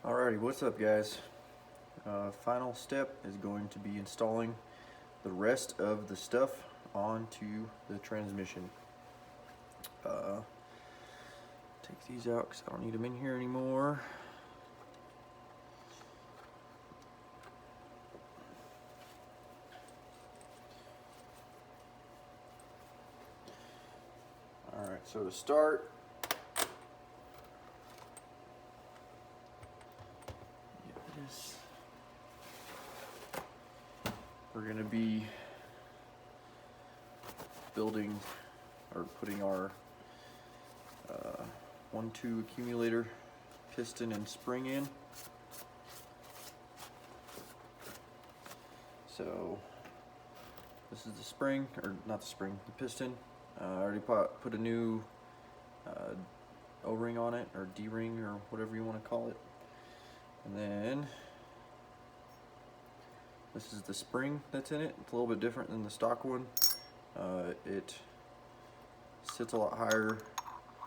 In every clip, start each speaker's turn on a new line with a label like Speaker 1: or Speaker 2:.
Speaker 1: Alrighty, what's up guys? Final step is going to be installing the rest of the stuff onto the transmission. Take these out because I don't need them in here anymore. Alright, so to start, we're going to be building or putting our 1-2 accumulator piston and spring in. So this is the spring, or not the spring, the piston. I already put a new O-ring on it, or D-ring, or whatever you want to call it. And then this is the spring that's in it. It's a little bit different than the stock one. It sits a lot higher.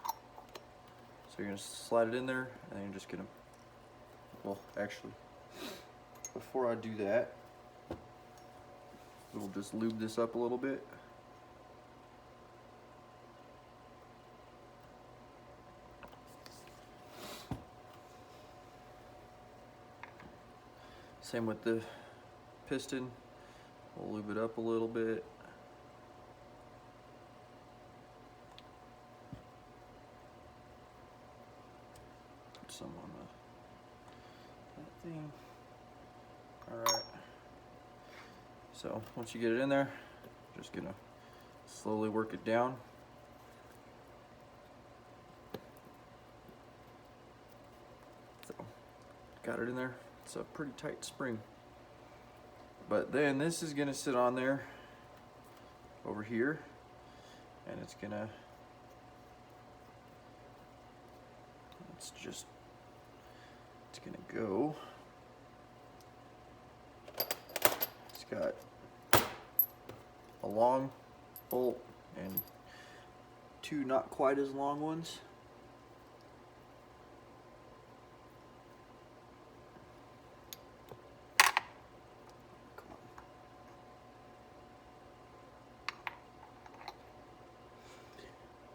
Speaker 1: So you're going to slide it in there, and then you're just going to, well, actually, before I do that, we'll just lube this up a little bit. Same with the piston. We'll lube it up a little bit. Put some on that thing. Alright. So once you get it in there, just gonna slowly work it down. So got it in there. It's a pretty tight spring. But then this is gonna sit on there over here, and it's gonna go. It's got a long bolt and two not quite as long ones.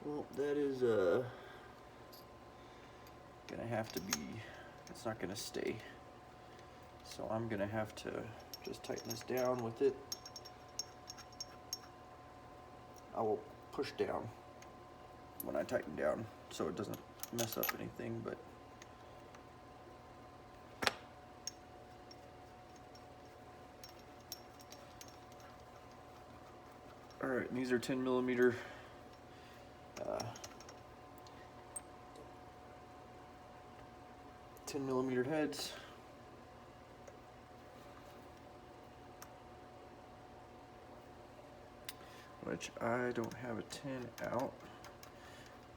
Speaker 1: Well, that is gonna have to be, it's not gonna stay. So I'm gonna have to just tighten this down with it. I will push down when I tighten down so it doesn't mess up anything, but alright, these are 10mm 10mm heads. Which I don't have a 10 out,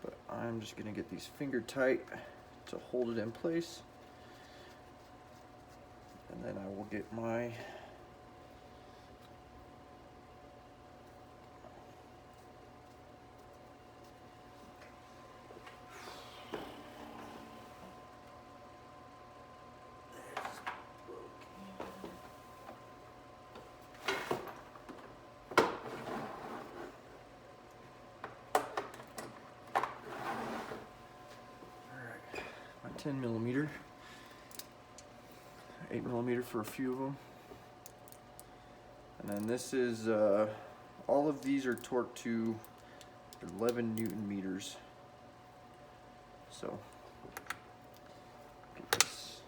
Speaker 1: but I'm just gonna get these finger tight to hold it in place, and then I will get my my 10mm, 8mm for a few of them, and then this is all of these are torqued to 11 Newton meters. So get this.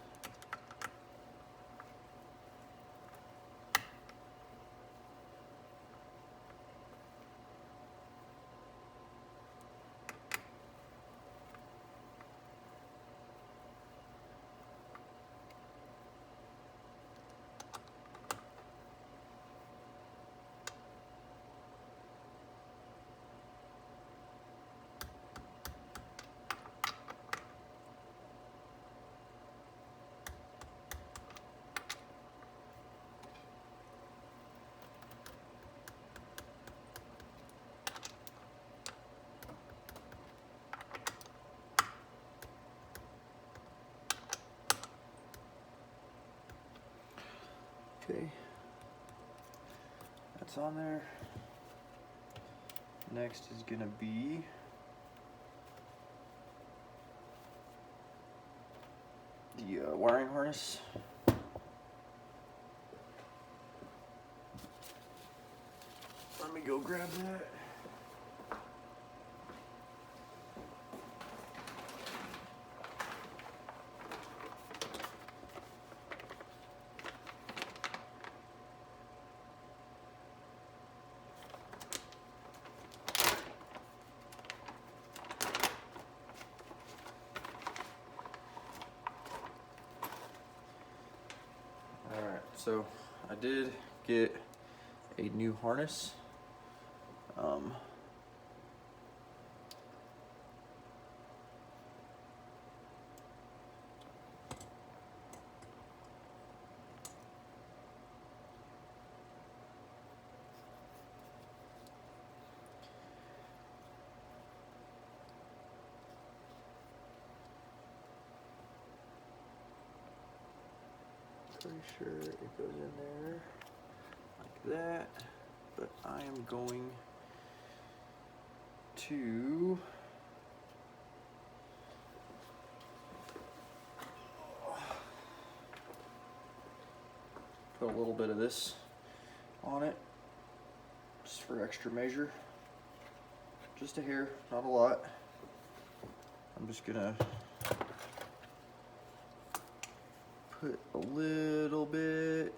Speaker 1: Okay, that's on there. Next is gonna be the wiring harness. Let me go grab that. Alright, so I did get a new harness. Pretty sure it goes in there like that, but I am going to put a little bit of this on it just for extra measure, just a hair, not a lot. I'm just gonna put a little bit,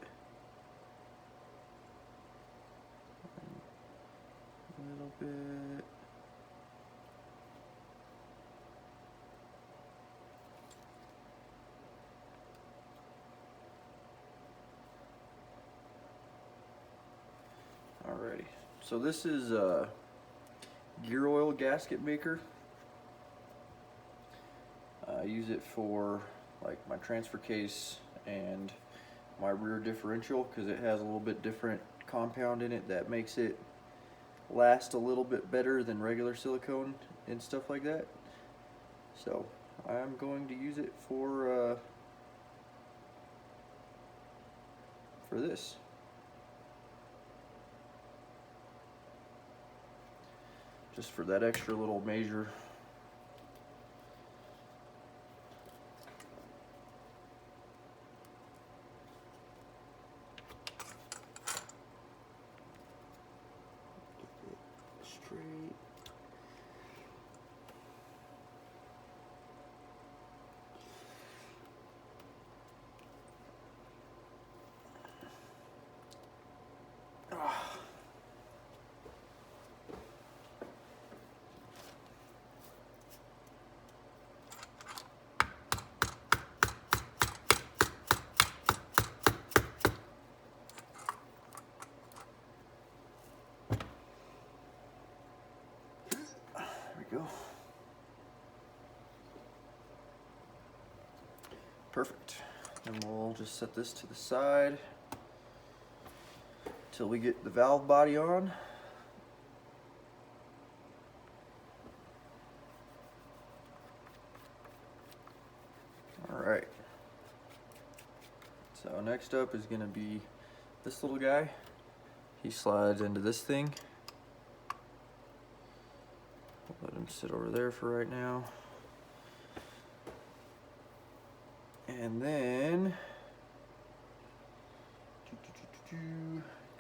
Speaker 1: Alrighty, so this is a gear oil gasket maker. I use it for like my transfer case and my rear differential because it has a little bit different compound in it that makes it last a little bit better than regular silicone and stuff like that. So I'm going to use it for this. Just for that extra little measure. Straight. Go. Perfect. And we'll just set this to the side till we get the valve body on. Alright. So next up is going to be this little guy. He slides into this thing. Let him sit over there for right now. And then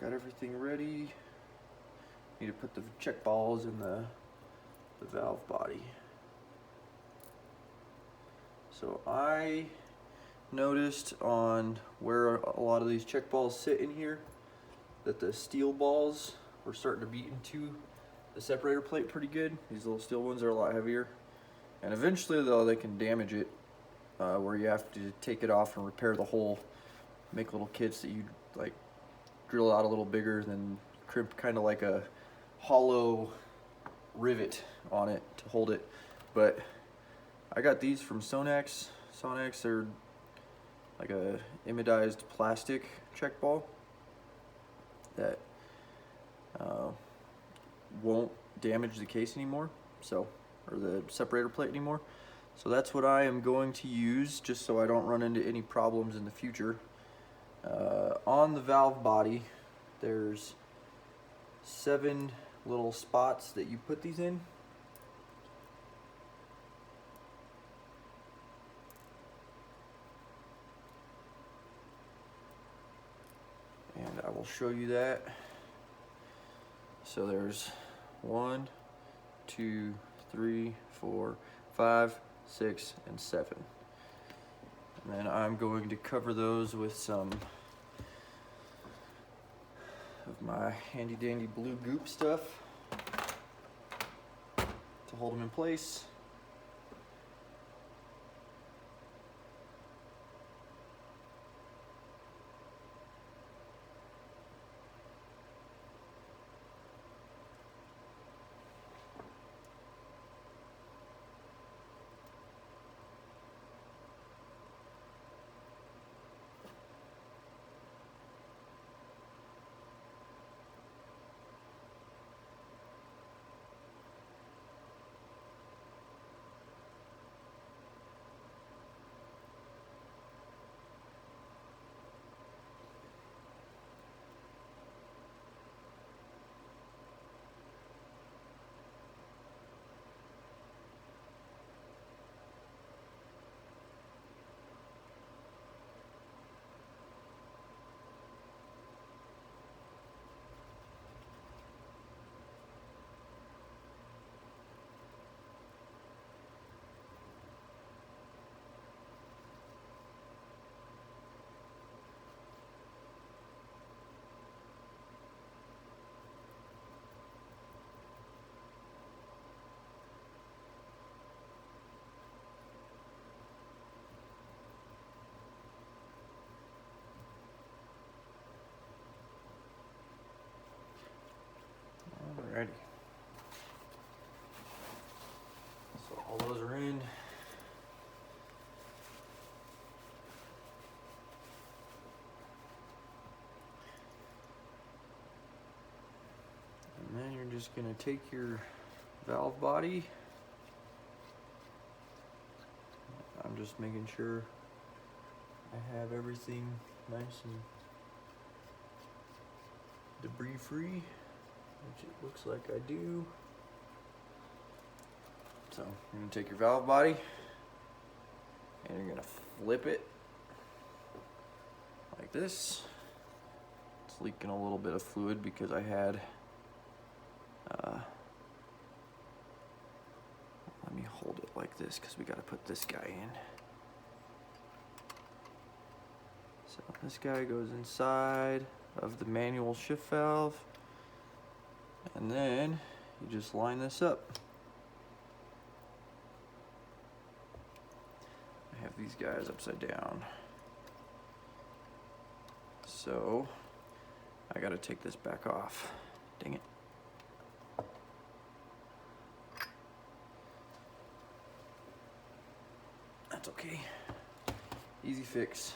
Speaker 1: got everything ready. Need to put the check balls in the valve body. So I noticed on where a lot of these check balls sit in here that the steel balls were starting to beat into the separator plate pretty good. These little steel ones are a lot heavier, and eventually though they can damage it where you have to take it off and repair the hole, make little kits that you like drill out a little bigger and then crimp kind of like a hollow rivet on it to hold it. But I got these from Sonax. They're like a imidized plastic check ball that won't damage the case anymore, so, or the separator plate anymore. So that's what I am going to use, just so I don't run into any problems in the future. On the valve body, there's 7 little spots that you put these in. And I will show you that. So there's 1, 2, 3, 4, 5, 6, and 7. And then I'm going to cover those with some of my handy dandy blue goop stuff to hold them in place. Alrighty. So all those are in. And then you're just going to take your valve body. I'm just making sure I have everything nice and debris free, which it looks like I do. So you're going to take your valve body and you're going to flip it like this. It's leaking a little bit of fluid because I had let me hold it like this because we got to put this guy in. So this guy goes inside of the manual shift valve, and then you just line this up. I have these guys upside down, so I got to take this back off. Dang it. That's okay. Easy fix.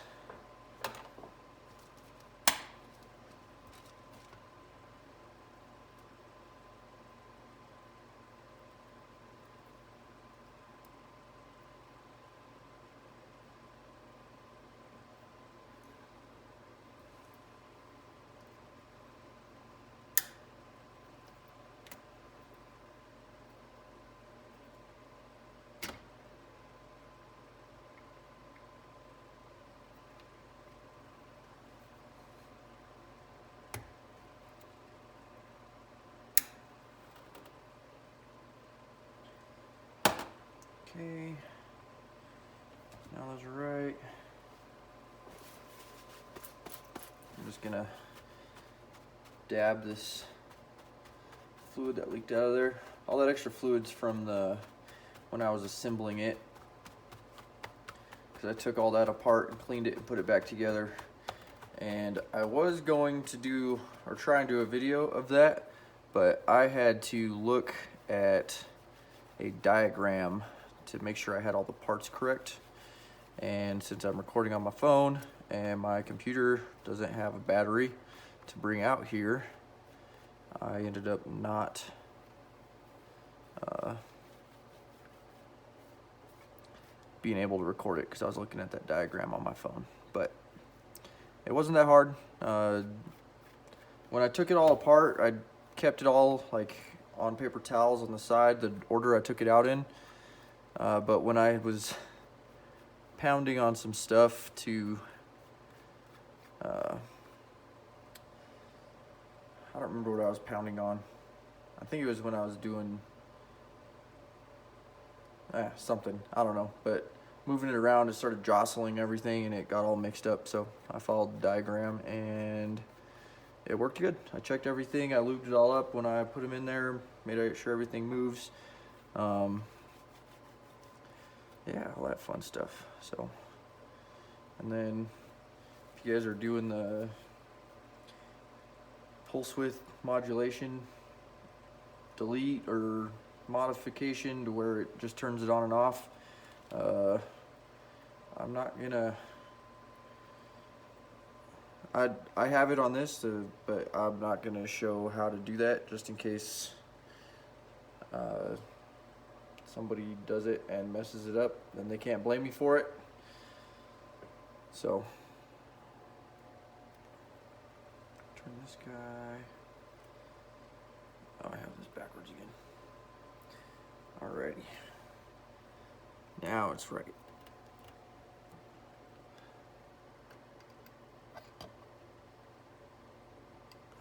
Speaker 1: Okay, now those are right. I'm just gonna dab this fluid that leaked out of there. All that extra fluid's from when I was assembling it, because I took all that apart and cleaned it and put it back together. And I was going to do, or try and do a video of that, but I had to look at a diagram to make sure I had all the parts correct. And since I'm recording on my phone and my computer doesn't have a battery to bring out here, I ended up not being able to record it because I was looking at that diagram on my phone. But it wasn't that hard. When I took it all apart, I kept it all like on paper towels on the side, the order I took it out in. But when I was pounding on some stuff to, I don't remember what I was pounding on. I think it was when I was doing something, I don't know, but moving it around, it started jostling everything and it got all mixed up. So I followed the diagram and it worked good. I checked everything, I lubed it all up when I put them in there, made sure everything moves. Yeah, all that fun stuff. So, and then if you guys are doing the pulse width modulation, delete or modification to where it just turns it on and off, I'm not gonna, I have it on this, but I'm not gonna show how to do that just in case somebody does it and messes it up, then they can't blame me for it. So turn this guy, oh, I have this backwards again. Alrighty, now it's right.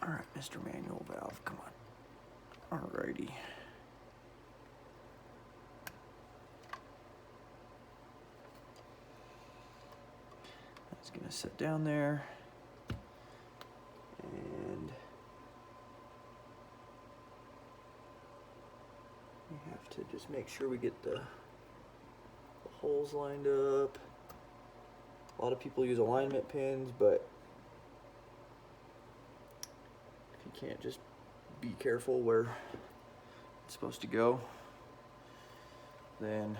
Speaker 1: Alright, Mr. Manual Valve, come on. Alrighty. That's gonna sit down there. And we have to just make sure we get the holes lined up. A lot of people use alignment pins, but if you can't just be careful where it's supposed to go, then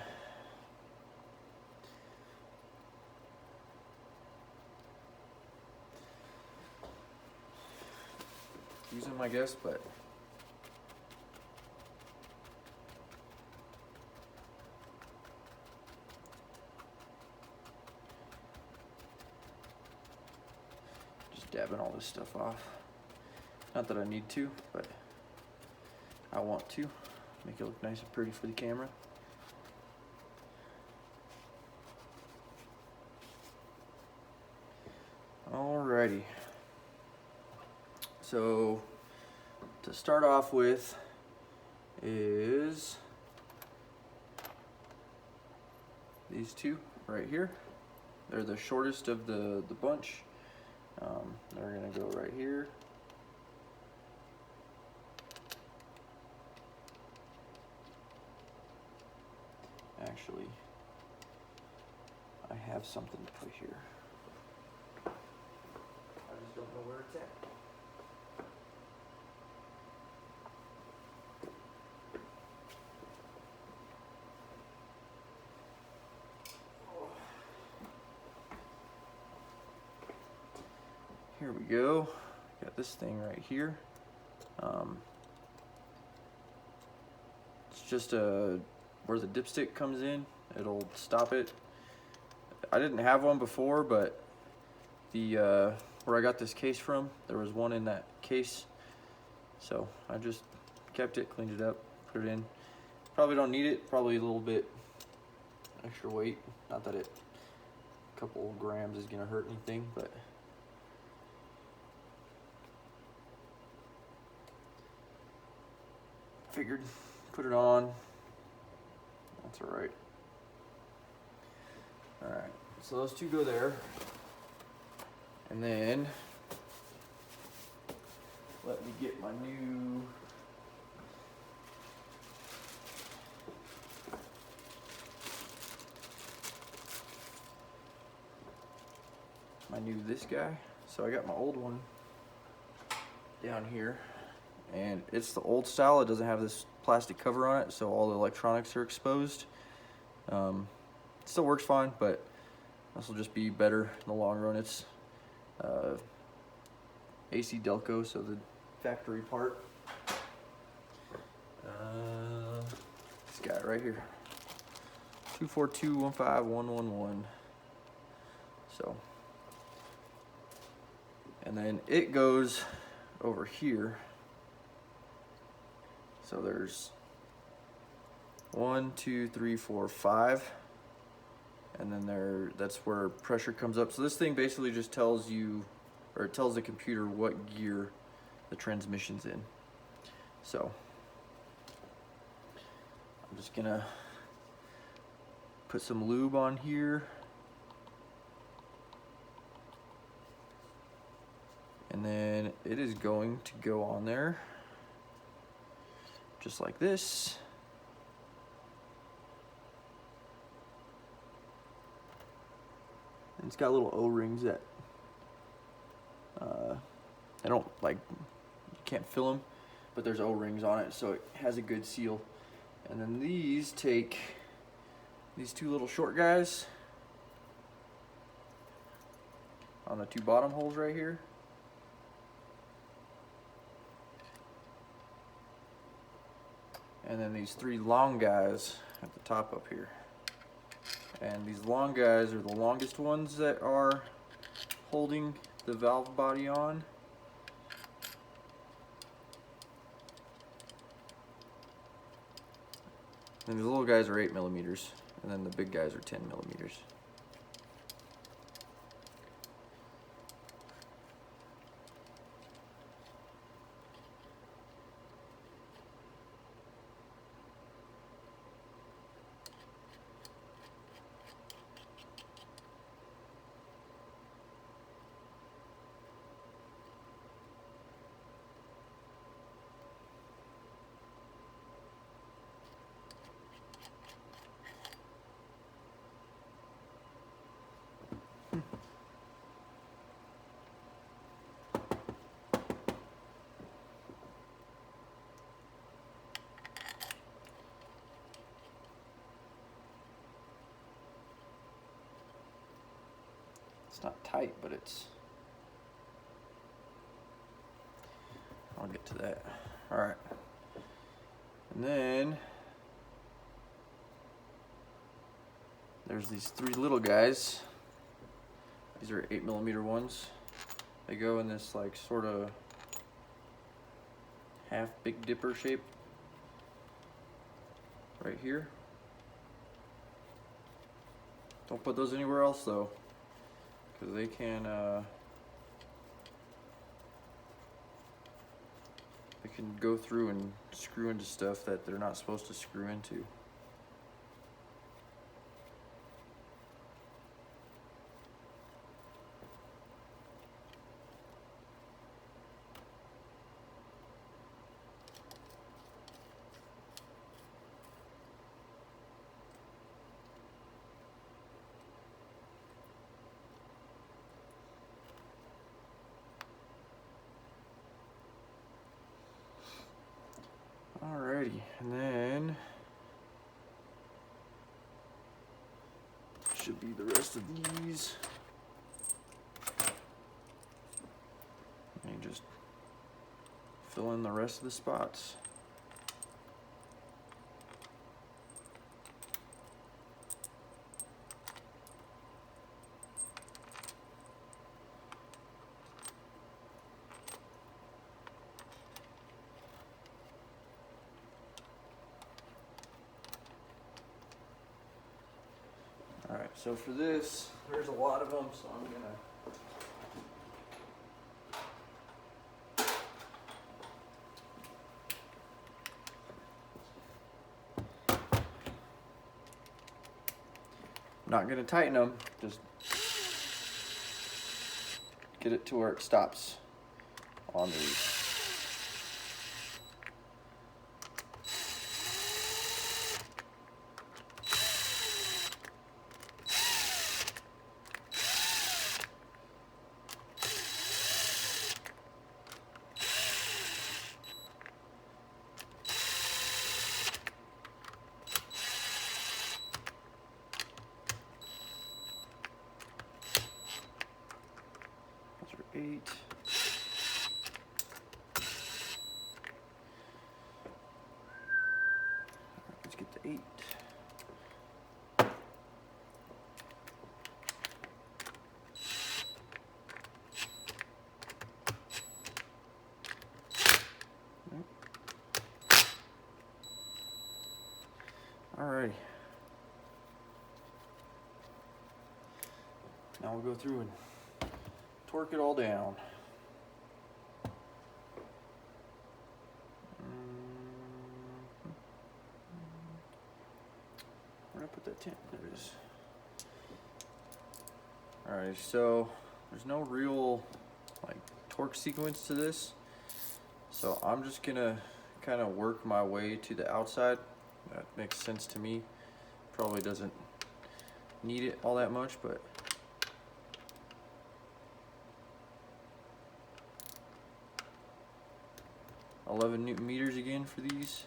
Speaker 1: use them, I guess, but just dabbing all this stuff off. Not that I need to, but I want to make it look nice and pretty for the camera. Alrighty. So to start off with is these two right here. They're the shortest of the bunch. They're gonna go right here. Actually, I have something to put here. I just don't know where it's at. Here we go. Got this thing right here. It's just where the dipstick comes in. It'll stop it. I didn't have one before, but the where I got this case from, there was one in that case. So I just kept it, cleaned it up, put it in. Probably don't need it. Probably a little bit extra weight. Not that a couple grams is gonna hurt anything, but figured put it on. That's all right. All right, so those two go there, and then let me get my new this guy. So I got my old one down here, and it's the old style. It doesn't have this plastic cover on it, so all the electronics are exposed. It still works fine, but this will just be better in the long run. It's AC Delco, so the factory part. This guy right here, 242151111. So and then it goes over here. So there's 1, 2, 3, 4, 5, and then that's where pressure comes up. So this thing basically just tells you, or it tells the computer what gear the transmission's in. So I'm just gonna put some lube on here, and then it is going to go on there just like this. And it's got little O-rings that I don't like, you can't fill them, but there's O-rings on it, so it has a good seal. And then these take these two little short guys on the two bottom holes right here. And then these three long guys at the top up here. And these long guys are the longest ones that are holding the valve body on. And the little guys are 8 millimeters, and then the big guys are 10 millimeters. It's not tight, but I'll get to that. All right. And then there's these three little guys. These are 8 millimeter ones. They go in this like sort of half Big Dipper shape right here. Don't put those anywhere else though, because they can go through and screw into stuff that they're not supposed to screw into. Alrighty, and then should be the rest of these. And you just fill in the rest of the spots. Alright, so for this, there's a lot of them, so I'm gonna not gonna tighten them, just get it to where it stops on these. Those are 8. Let's get to 8. Alrighty. Now we'll go through and torque it all down. Where did I put that tin? There it is. Alright, so there's no real like torque sequence to this. So I'm just gonna kind of work my way to the outside. That makes sense to me. Probably doesn't need it all that much, but Newton-meters again for these.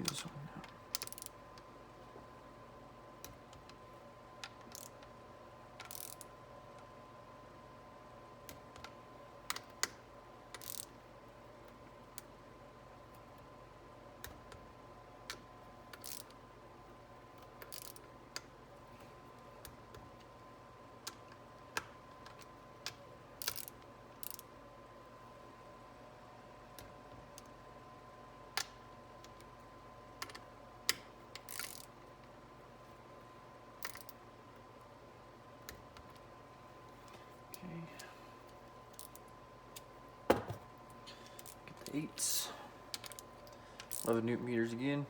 Speaker 1: This one now. Get the 8s. 11 Newton-meters again.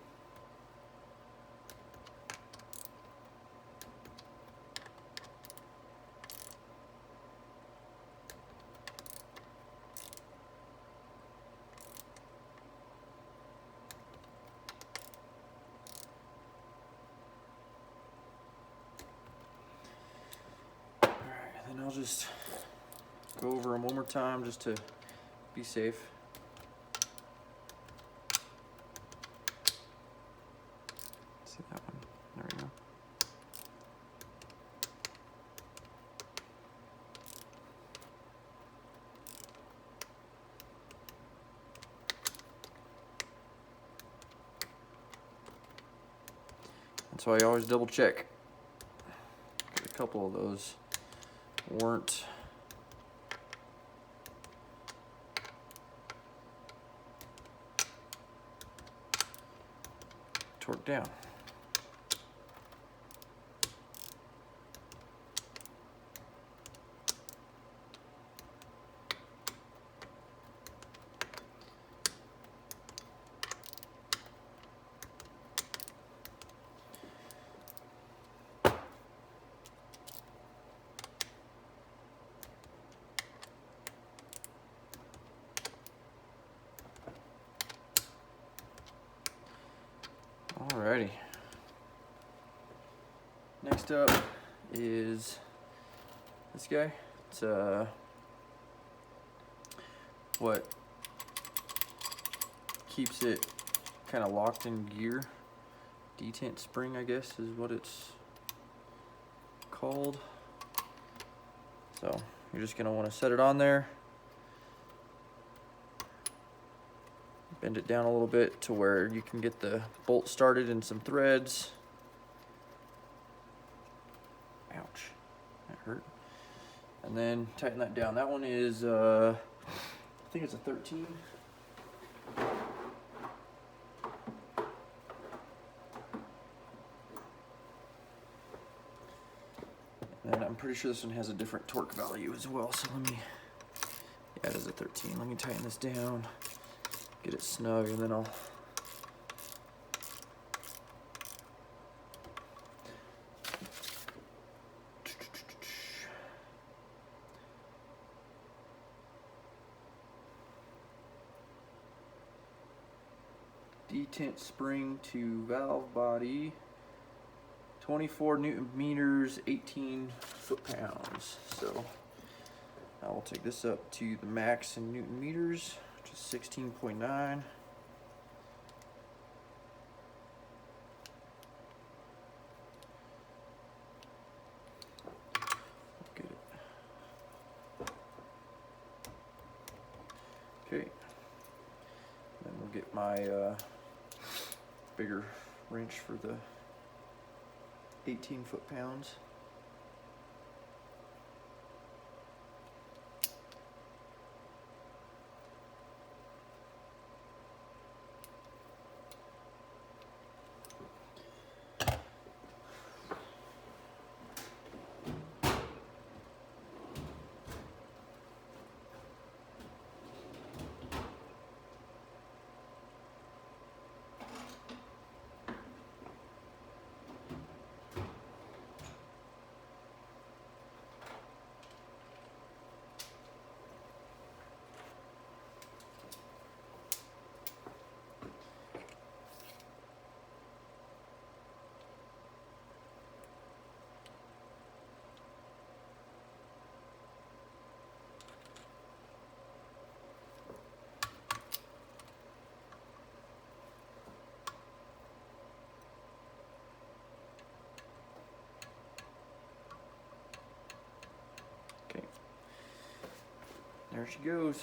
Speaker 1: Alright, then I'll just go over them one more time just to be safe. See that one? There we go. That's why I always double check. A couple of those weren't torqued down. Alrighty. Next up is this guy. It's what keeps it kind of locked in gear. Detent spring, I guess, is what it's called. So you're just gonna want to set it on there. Bend it down a little bit to where you can get the bolt started in some threads. Ouch, that hurt. And then tighten that down. That one is, I think it's a 13. And I'm pretty sure this one has a different torque value as well. So let me, yeah, it is a 13. Let me tighten this down. Get it snug, and then I'll detent spring to valve body, 24 Newton-meters, 18 foot-pounds. So I will take this up to the max in Newton meters, which is 16.9. Get it. Okay. Then we'll get my bigger wrench for the 18 foot-pounds. Okay, there she goes.